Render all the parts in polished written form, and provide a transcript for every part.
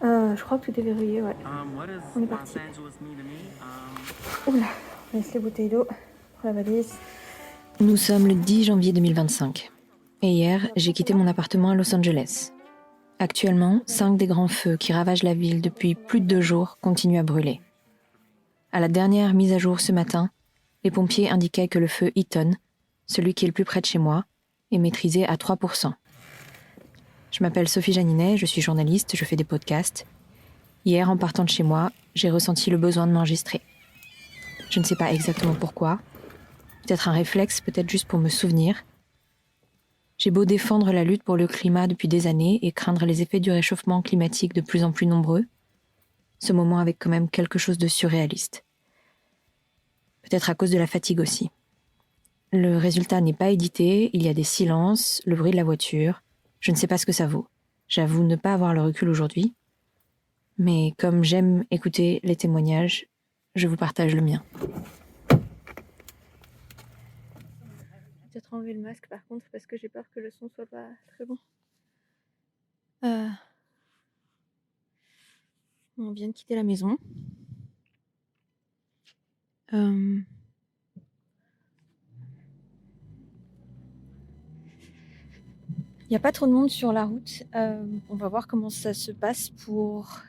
Je crois que tout est verrouillé, ouais. What does On est Los parti. Angeles mean to me? Oula, on laisse les bouteilles d'eau pour la valise. Nous sommes le 10 janvier 2025. Et hier, j'ai quitté mon appartement à Los Angeles. Actuellement, 5 des grands feux qui ravagent la ville depuis plus de 2 jours continuent à brûler. À la dernière mise à jour ce matin, les pompiers indiquaient que le feu Eaton, celui qui est le plus près de chez moi, est maîtrisé à 3%. Je m'appelle Sophie Janinet, je suis journaliste, je fais des podcasts. Hier, en partant de chez moi, j'ai ressenti le besoin de m'enregistrer. Je ne sais pas exactement pourquoi. Peut-être un réflexe, peut-être juste pour me souvenir. J'ai beau défendre la lutte pour le climat depuis des années et craindre les effets du réchauffement climatique de plus en plus nombreux, ce moment avait quand même quelque chose de surréaliste. Peut-être à cause de la fatigue aussi. Le résultat n'est pas édité, il y a des silences, le bruit de la voiture. Je ne sais pas ce que ça vaut. J'avoue ne pas avoir le recul aujourd'hui. Mais comme j'aime écouter les témoignages, je vous partage le mien. Peut-être enlever le masque par contre parce que j'ai peur que le son soit pas très bon. On vient de quitter la maison. Il n'y a pas trop de monde sur la route. On va voir comment ça se passe pour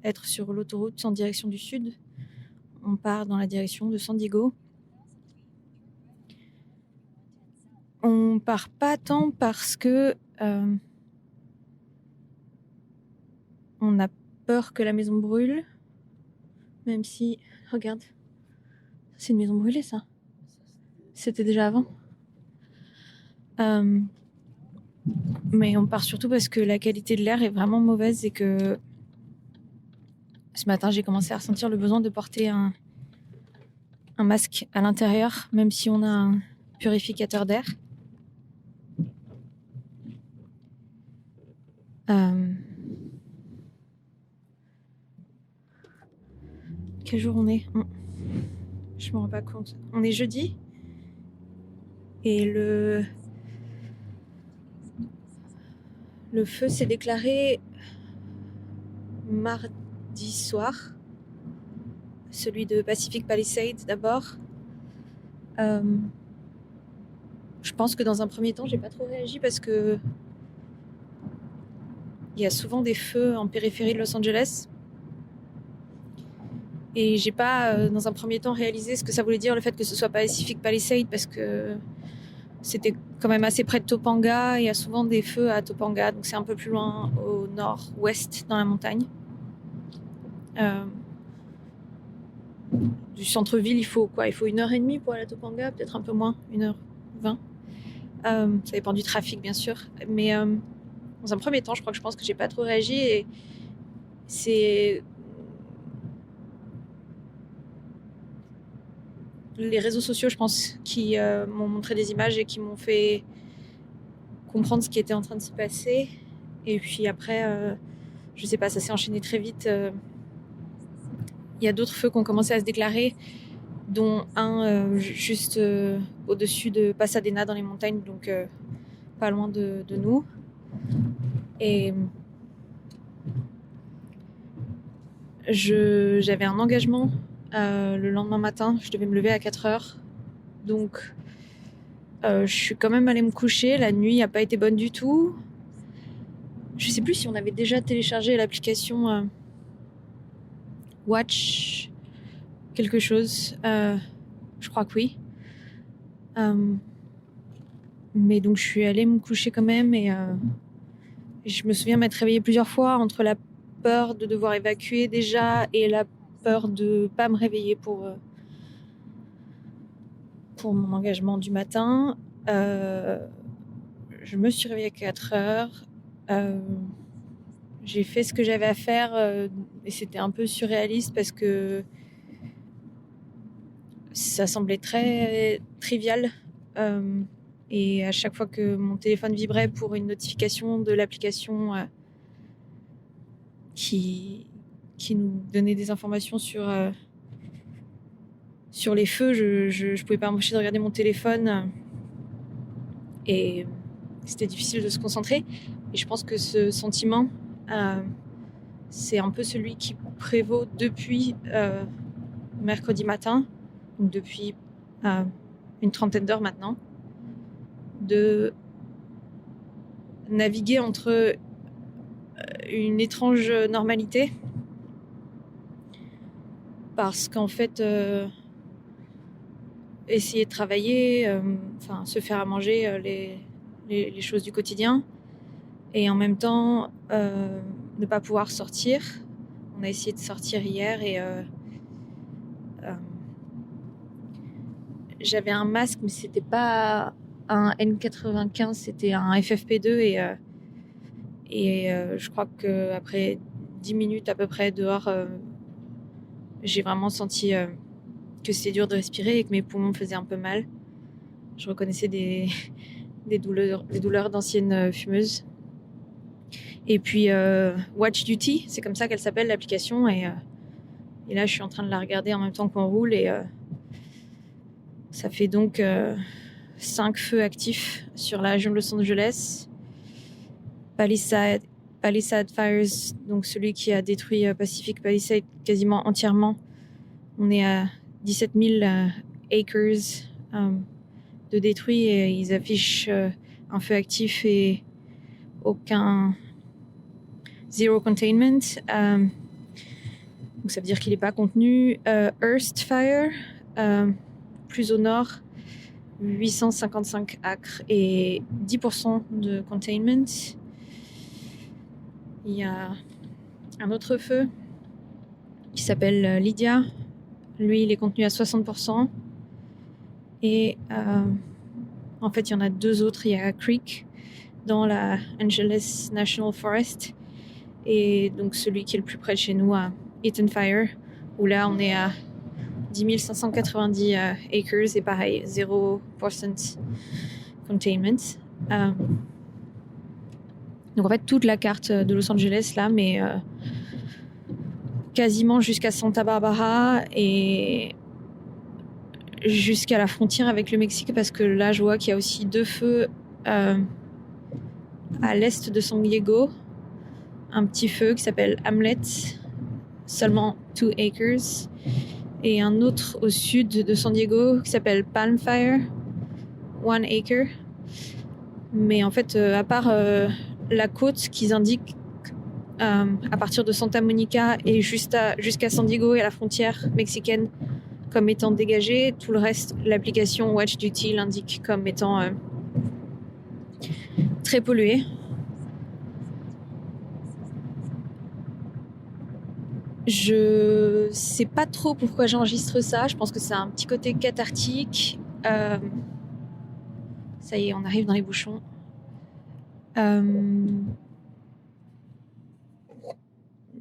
être sur l'autoroute en direction du sud. On part dans la direction de San Diego. On part pas tant parce que on a peur que la maison brûle. Même si, regarde, c'est une maison brûlée ça. C'était déjà avant. Mais on part surtout parce que la qualité de l'air est vraiment mauvaise et que ce matin j'ai commencé à ressentir le besoin de porter un masque à l'intérieur, même si on a un purificateur d'air. Quel jour on est ? Je me rends pas compte. On est jeudi et le feu s'est déclaré mardi soir. Celui de Pacific Palisades d'abord. Je pense que dans un premier temps, j'ai pas trop réagi parce que il y a souvent des feux en périphérie de Los Angeles. Et j'ai pas, dans un premier temps, réalisé ce que ça voulait dire le fait que ce soit Pacific Palisades parce que c'était quand même assez près de Topanga. Il y a souvent des feux à Topanga, donc c'est un peu plus loin au nord-ouest dans la montagne. Du centre-ville, il faut 1h30 pour aller à Topanga, peut-être un peu moins, 1h20. Ça dépend du trafic, bien sûr. Mais dans un premier temps, je pense que j'ai pas trop réagi et c'est les réseaux sociaux, je pense, qui m'ont montré des images et qui m'ont fait comprendre ce qui était en train de se passer. Et puis après, je sais pas, ça s'est enchaîné très vite. Il y a d'autres feux qui ont commencé à se déclarer, dont un juste au-dessus de Pasadena dans les montagnes, donc pas loin de nous. Et j'avais un engagement le lendemain matin, je devais me lever à 4h. Donc je suis quand même allée me coucher, la nuit n'a pas été bonne du tout. Je sais plus si on avait déjà téléchargé l'application Watch quelque chose. Je crois que oui. Mais donc je suis allée me coucher quand même et je me souviens m'être réveillée plusieurs fois entre la peur de devoir évacuer déjà et la peur de pas me réveiller pour mon engagement du matin. Je me suis réveillée à 4h. J'ai fait ce que j'avais à faire et c'était un peu surréaliste parce que ça semblait très trivial. Et à chaque fois que mon téléphone vibrait pour une notification de l'application qui nous donnait des informations sur les feux, je pouvais pas m'empêcher de regarder mon téléphone et c'était difficile de se concentrer. Et je pense que ce sentiment c'est un peu celui qui prévaut depuis mercredi matin, donc depuis une trentaine d'heures maintenant, de naviguer entre une étrange normalité, parce qu'en fait essayer de travailler, se faire à manger les choses du quotidien, et en même temps ne pas pouvoir sortir. On a essayé de sortir hier et j'avais un masque, mais c'était pas un N95, c'était un FFP2 et je crois qu'après 10 minutes à peu près dehors, j'ai vraiment senti que c'était dur de respirer et que mes poumons me faisaient un peu mal. Je reconnaissais des douleurs d'anciennes fumeuses. Et puis Watch Duty, c'est comme ça qu'elle s'appelle, l'application, et là je suis en train de la regarder en même temps qu'on roule, et ça fait donc 5 feux actifs sur la région de Los Angeles. Palisade Fires, donc celui qui a détruit Pacific Palisade quasiment entièrement. On est à 17 000 acres de détruits, et ils affichent un feu actif et zero containment. Donc ça veut dire qu'il n'est pas contenu. Hearst Fire, plus au nord, 855 acres et 10% de containment. Il y a un autre feu qui s'appelle Lydia. Lui, il est contenu à 60%. Et en fait, il y en a 2 autres. Il y a Creek dans la Angeles National Forest. Et donc celui qui est le plus près de chez nous, à Eaton Fire, où là, on est à 10 590 acres et pareil, 0% containment. Donc en fait, toute la carte de Los Angeles là, mais quasiment jusqu'à Santa Barbara et jusqu'à la frontière avec le Mexique, parce que là, je vois qu'il y a aussi 2 feux à l'est de San Diego. Un petit feu qui s'appelle Hamlet, seulement 2 acres. Et un autre au sud de San Diego qui s'appelle Palm Fire, 1 acre. Mais en fait, à part la côte qu'ils indiquent à partir de Santa Monica et jusqu'à San Diego et à la frontière mexicaine comme étant dégagée, tout le reste, l'application Watch Duty l'indique comme étant très pollué. Je sais pas trop pourquoi j'enregistre ça. Je pense que c'est un petit côté cathartique. Ça y est, on arrive dans les bouchons.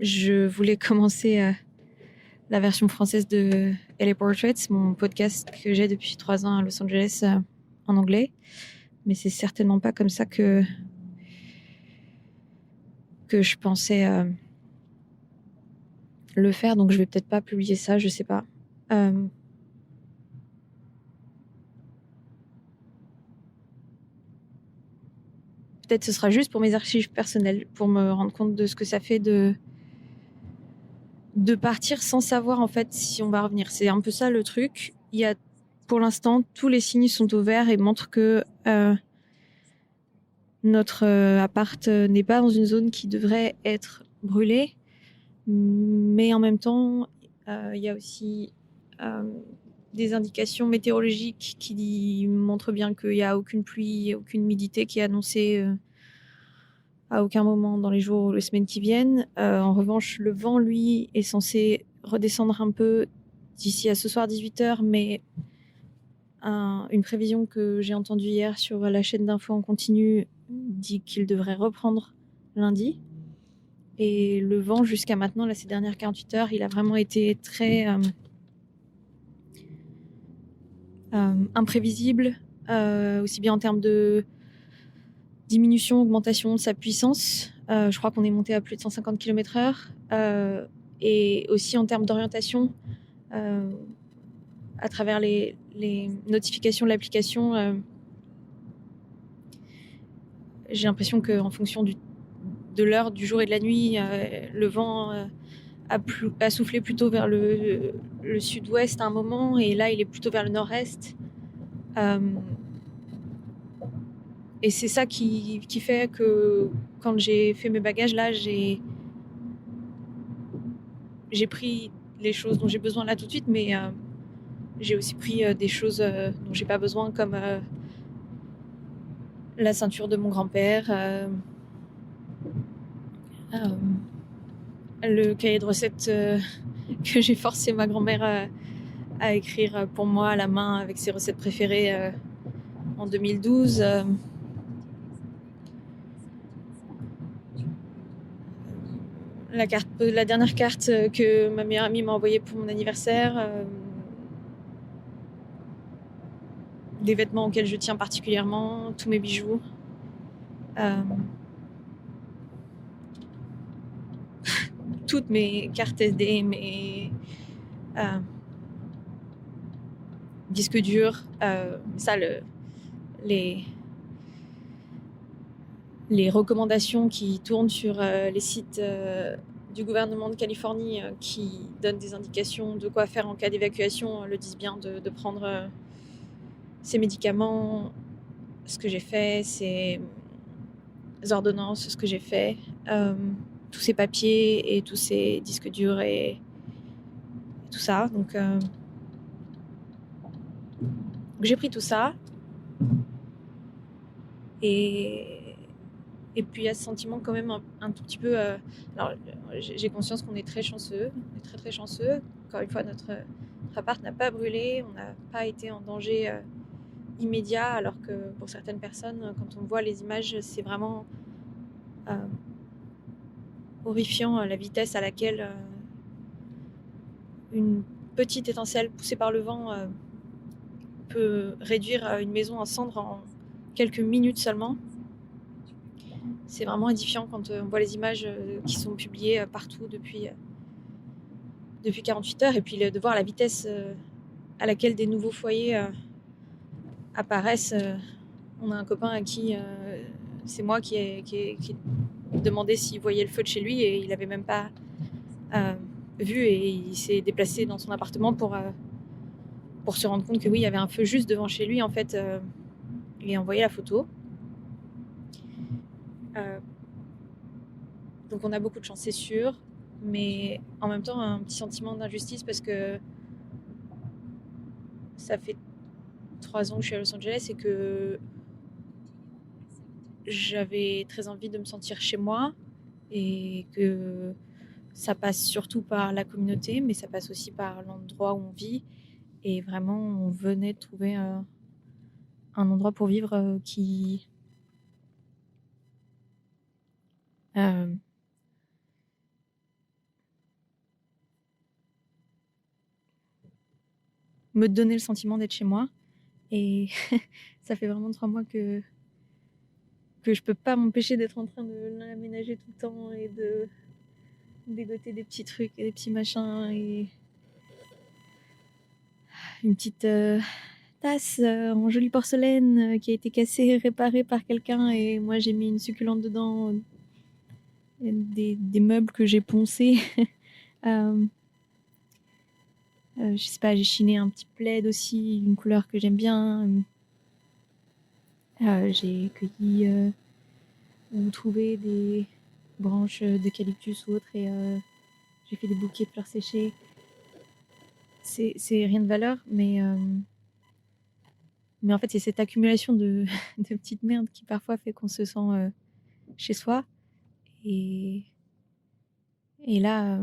Je voulais commencer la version française de LA Portraits, mon podcast que j'ai depuis 3 ans à Los Angeles en anglais. Mais c'est certainement pas comme ça que je pensais le faire, donc je vais peut-être pas publier ça, je sais pas. Peut-être ce sera juste pour mes archives personnelles, pour me rendre compte de ce que ça fait de partir sans savoir en fait si on va revenir. C'est un peu ça le truc. Il y a, pour l'instant, tous les signes sont au vert et montrent que notre appart n'est pas dans une zone qui devrait être brûlée. Mais en même temps, il y a aussi des indications météorologiques qui montrent bien qu'il n'y a aucune pluie, aucune humidité qui est annoncée à aucun moment dans les jours ou les semaines qui viennent. En revanche, le vent, lui, est censé redescendre un peu d'ici à ce soir 18h, mais une prévision que j'ai entendue hier sur la chaîne d'infos en continu dit qu'il devrait reprendre lundi. Et le vent, jusqu'à maintenant, là, ces dernières 48 heures, il a vraiment été très imprévisible, aussi bien en termes de diminution, augmentation de sa puissance. Je crois qu'on est monté à plus de 150 km/h. Et aussi en termes d'orientation, à travers les notifications de l'application, j'ai l'impression qu'en fonction de l'heure, du jour et de la nuit. Le vent a soufflé plutôt vers le sud-ouest à un moment, et là il est plutôt vers le nord-est. Et c'est ça qui fait que quand j'ai fait mes bagages là, j'ai pris les choses dont j'ai besoin là tout de suite, mais j'ai aussi pris des choses dont j'ai pas besoin, comme la ceinture de mon grand-père, le cahier de recettes que j'ai forcé ma grand-mère à écrire pour moi à la main avec ses recettes préférées en 2012. La dernière carte que ma meilleure amie m'a envoyée pour mon anniversaire. Des vêtements auxquels je tiens particulièrement, tous mes bijoux. Toutes mes cartes SD, mes disques durs, les recommandations qui tournent sur les sites du gouvernement de Californie qui donnent des indications de quoi faire en cas d'évacuation le disent bien de prendre ces médicaments. Ce que j'ai fait, ces ordonnances, ce que j'ai fait, tous ces papiers et tous ces disques durs et tout ça. Donc j'ai pris tout ça. Et puis il y a ce sentiment quand même un tout petit peu. Alors j'ai conscience qu'on est très chanceux, on est très très chanceux. Encore une fois, notre appart n'a pas brûlé, on n'a pas été en danger immédiat, alors que pour certaines personnes, quand on voit les images, c'est vraiment horrifiant la vitesse à laquelle une petite étincelle poussée par le vent peut réduire une maison en cendres en quelques minutes seulement. C'est vraiment édifiant quand on voit les images qui sont publiées partout depuis 48 heures, et puis de voir la vitesse à laquelle des nouveaux foyers apparaissent. On a un copain à qui c'est moi qui ai demandé s'il voyait le feu de chez lui, et il n'avait même pas vu, et il s'est déplacé dans son appartement pour se rendre compte que oui, il y avait un feu juste devant chez lui en fait, et envoyer la photo. Donc on a beaucoup de chance, c'est sûr, mais en même temps un petit sentiment d'injustice, parce que ça fait 3 ans que je suis à Los Angeles et que j'avais très envie de me sentir chez moi, et que ça passe surtout par la communauté, mais ça passe aussi par l'endroit où on vit. Et vraiment, on venait de trouver un endroit pour vivre qui me donnait le sentiment d'être chez moi. Et ça fait vraiment 3 mois que je peux pas m'empêcher d'être en train de l'aménager tout le temps et de dégoter des petits trucs et des petits machins, et une petite tasse en jolie porcelaine qui a été cassée et réparée par quelqu'un, et moi j'ai mis une succulente dedans, des meubles que j'ai poncés. Je sais pas, j'ai chiné un petit plaid aussi, une couleur que j'aime bien. J'ai cueilli ou trouvé des branches d'eucalyptus ou autre, et j'ai fait des bouquets de fleurs séchées. C'est rien de valeur, mais en fait c'est cette accumulation de petites merdes qui parfois fait qu'on se sent chez soi. Et là,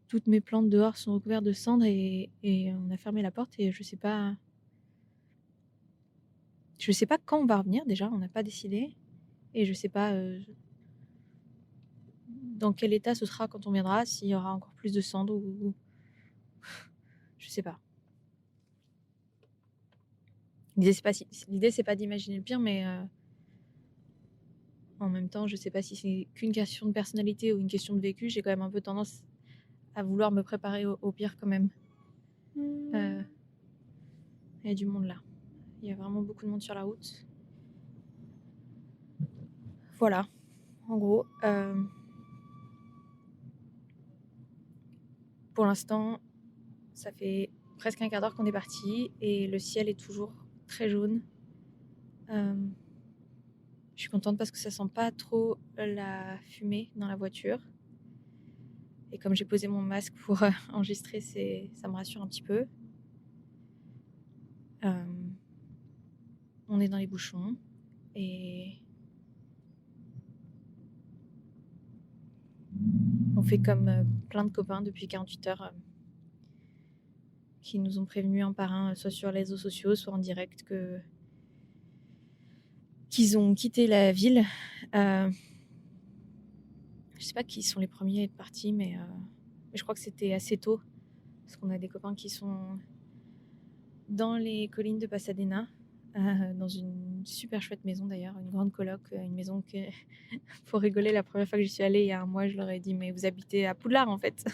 toutes mes plantes dehors sont recouvertes de cendres, et on a fermé la porte, et je sais pas quand on va revenir. Déjà, on n'a pas décidé, et je sais pas dans quel état ce sera quand on viendra, s'il y aura encore plus de cendres ou je sais pas. L'idée c'est pas d'imaginer le pire, mais en même temps, je sais pas si c'est qu'une question de personnalité ou une question de vécu. J'ai quand même un peu tendance à vouloir me préparer au pire quand même. Il y a du monde là. Il y a vraiment beaucoup de monde sur la route. Voilà, en gros. Pour l'instant, ça fait presque un quart d'heure qu'on est parti et le ciel est toujours très jaune. Je suis contente parce que ça sent pas trop la fumée dans la voiture. Et comme j'ai posé mon masque pour enregistrer, ça me rassure un petit peu. On est dans les bouchons et on fait comme plein de copains depuis 48 heures qui nous ont prévenus un par un, soit sur les réseaux sociaux, soit en direct, qu'ils ont quitté la ville. Je sais pas qui sont les premiers à être partis, mais je crois que c'était assez tôt parce qu'on a des copains qui sont dans les collines de Pasadena, dans une super chouette maison d'ailleurs, une grande coloc, une maison que, pour rigoler, la première fois que j'y suis allée il y a un mois, je leur ai dit mais vous habitez à Poudlard en fait,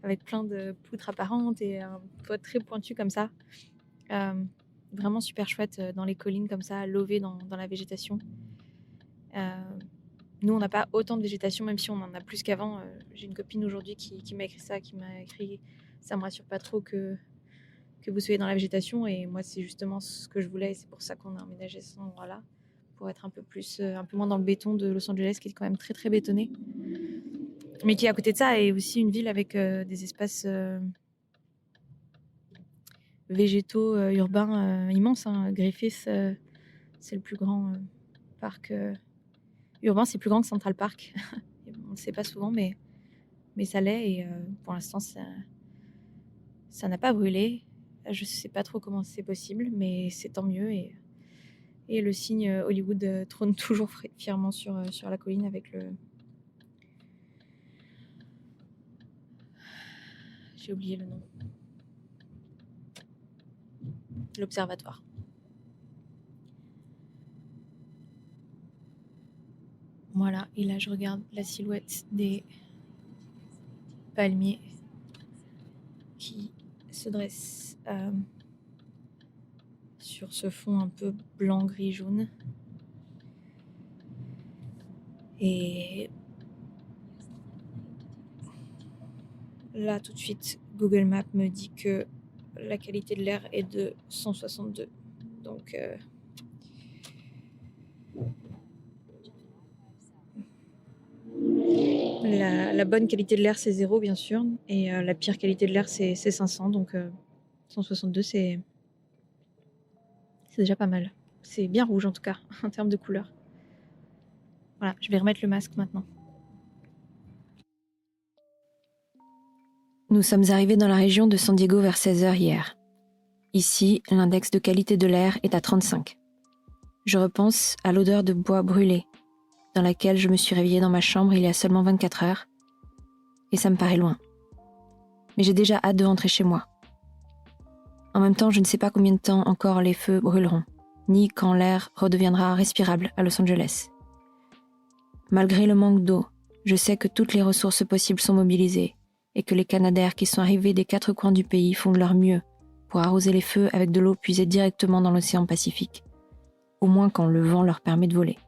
avec plein de poutres apparentes et un toit très pointu comme ça, vraiment super chouette dans les collines comme ça, lové dans la végétation. Nous on n'a pas autant de végétation, même si on en a plus qu'avant. J'ai une copine aujourd'hui qui m'a écrit ça, qui m'a écrit ça me rassure pas trop que vous soyez dans la végétation, et moi c'est justement ce que je voulais et c'est pour ça qu'on a emménagé à cet endroit-là, pour être un peu moins dans le béton de Los Angeles qui est quand même très très bétonné, mais qui à côté de ça est aussi une ville avec des espaces végétaux urbains immenses. Griffith, c'est le plus grand parc urbain, c'est plus grand que Central Park. On le sait pas souvent, mais ça l'est, et pour l'instant ça n'a pas brûlé. Je sais pas trop comment c'est possible, mais c'est tant mieux. Et le signe Hollywood trône toujours fièrement sur la colline avec le... J'ai oublié le nom. L'observatoire. Voilà, et là je regarde la silhouette des palmiers qui se dressent sur ce fond un peu blanc, gris, jaune. Et là, tout de suite, Google Maps me dit que la qualité de l'air est de 162. Donc, la bonne qualité de l'air, c'est 0, bien sûr. Et la pire qualité de l'air, c'est 500. Donc, 162, c'est déjà pas mal. C'est bien rouge, en tout cas, en termes de couleur. Voilà, je vais remettre le masque maintenant. Nous sommes arrivés dans la région de San Diego vers 16h hier. Ici, l'index de qualité de l'air est à 35. Je repense à l'odeur de bois brûlé, dans laquelle je me suis réveillée dans ma chambre il y a seulement 24 heures, et ça me paraît loin. Mais j'ai déjà hâte de rentrer chez moi. En même temps, je ne sais pas combien de temps encore les feux brûleront, ni quand l'air redeviendra respirable à Los Angeles. Malgré le manque d'eau, je sais que toutes les ressources possibles sont mobilisées et que les canadaires qui sont arrivés des 4 coins du pays font de leur mieux pour arroser les feux avec de l'eau puisée directement dans l'océan Pacifique, au moins quand le vent leur permet de voler.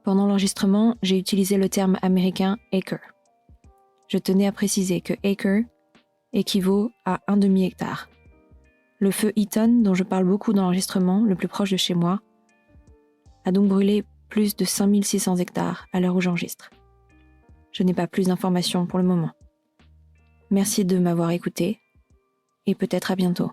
Pendant l'enregistrement, j'ai utilisé le terme américain « acre ». Je tenais à préciser que « acre » équivaut à 1 demi-hectare. Le feu Eaton, dont je parle beaucoup dans l'enregistrement, le plus proche de chez moi, a donc brûlé plus de 5600 hectares à l'heure où j'enregistre. Je n'ai pas plus d'informations pour le moment. Merci de m'avoir écouté et peut-être à bientôt.